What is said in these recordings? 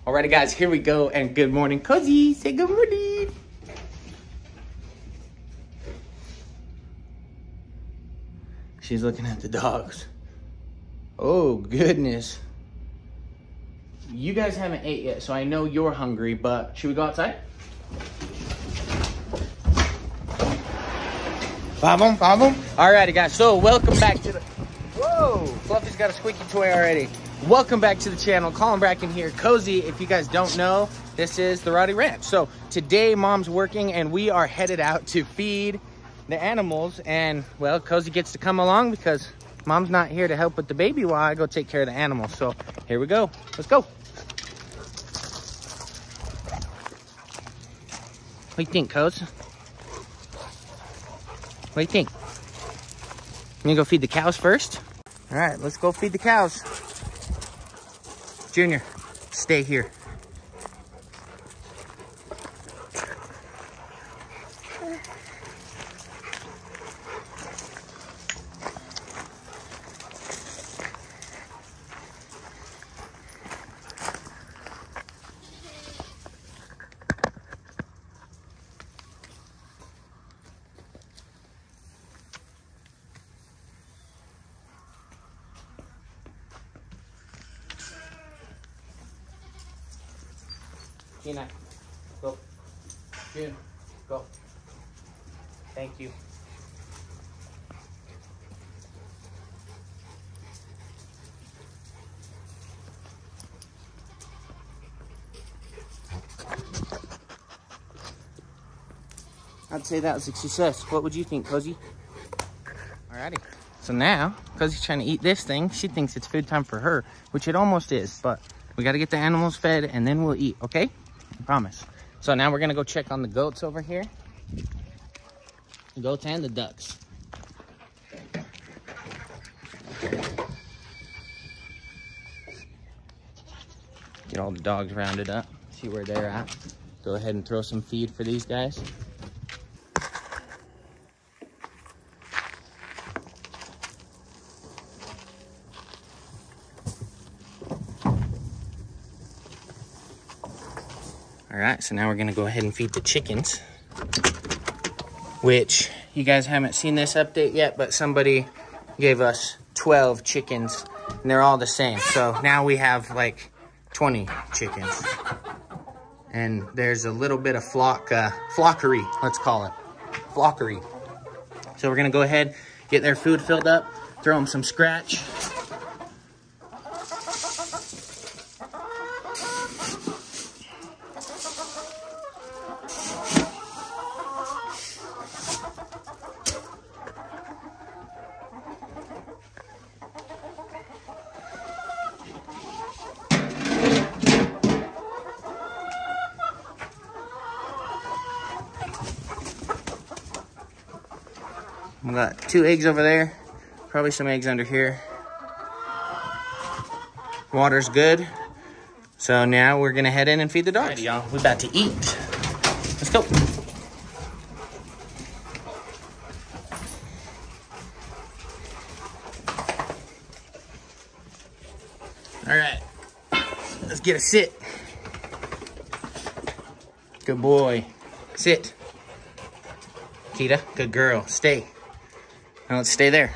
Alrighty guys, here we go, and good morning. Cozy, say good morning. She's looking at the dogs. Oh goodness. You guys haven't ate yet, so I know you're hungry, but should we go outside? Bob 'em, bob 'em. Alrighty guys, so welcome back to the... Whoa, Fluffy's got a squeaky toy already. Welcome back to the channel. Collin Brackin here. Cozy, if you guys don't know, this is the Rotty Ranch. So today Mom's working and we are headed out to feed the animals, and well, Cozy gets to come along because Mom's not here to help with the baby while I go take care of the animals. So here we go. Let's go. What do you think, Coz? What do you think? You gonna go feed the cows first? All right, let's go feed the cows. Junior, stay here. Tina, go. June, go. Thank you. I'd say that was a success. What would you think, Cozy? Alrighty. So now, Cozy's trying to eat this thing. She thinks it's food time for her, which it almost is, but we got to get the animals fed and then we'll eat, okay? I promise. So now we're gonna go check on the goats over here. The goats and the ducks. Get all the dogs rounded up, see where they're at. Go ahead and throw some feed for these guys. All right, so now we're gonna go ahead and feed the chickens, which you guys haven't seen this update yet, but somebody gave us 12 chickens and they're all the same. So now we have like 20 chickens. And there's a little bit of flockery, let's call it, flockery. So we're gonna go ahead, get their food filled up, throw them some scratch. We got 2 eggs over there, probably some eggs under here. Water's good. So now we're gonna head in and feed the dogs. Alrighty, y'all, we're about to eat. Let's go. All right, let's get a sit. Good boy, sit. Kita, good girl, stay. Now let's stay there.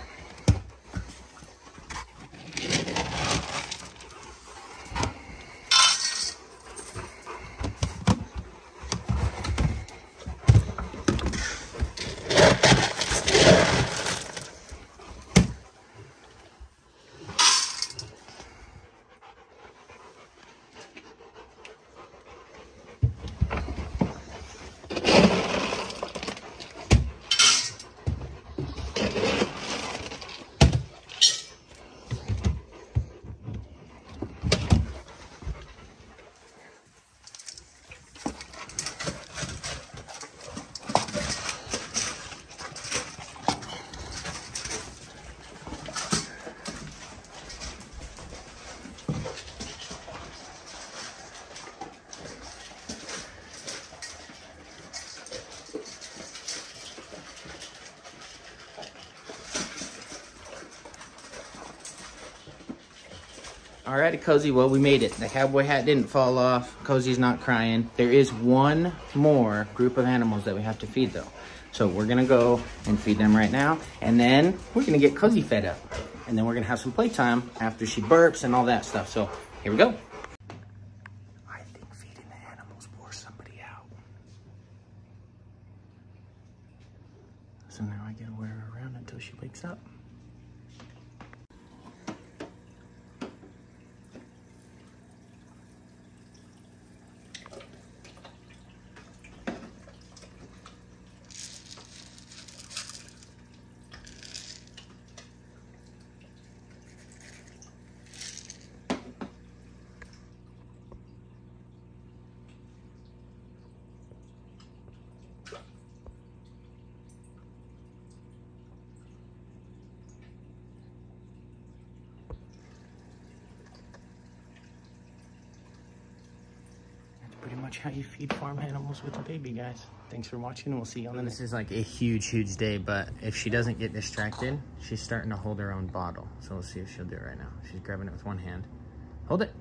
Alrighty, Cozy, well, we made it. The cowboy hat didn't fall off. Cozy's not crying. There is one more group of animals that we have to feed, though. So we're gonna go and feed them right now, and then we're gonna get Cozy fed up. And then we're gonna have some playtime after she burps and all that stuff. So here we go. I think feeding the animals wore somebody out. So now I gotta wear her around until she wakes up. Pretty much how you feed farm animals with a baby, guys. Thanks for watching, and we'll see you on the next. This is like a huge day, but if she doesn't get distracted, she's starting to hold her own bottle. So we'll see if she'll do it right now. She's grabbing it with one hand. Hold it.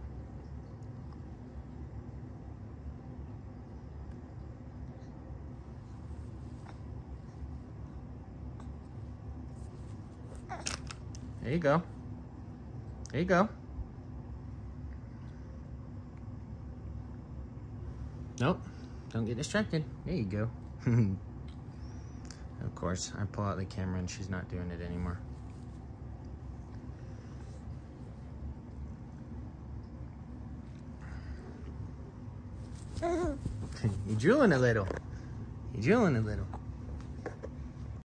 There you go. There you go. Nope, don't get distracted. There you go. Of course, I pull out the camera and she's not doing it anymore. You're drooling a little. You're drooling a little.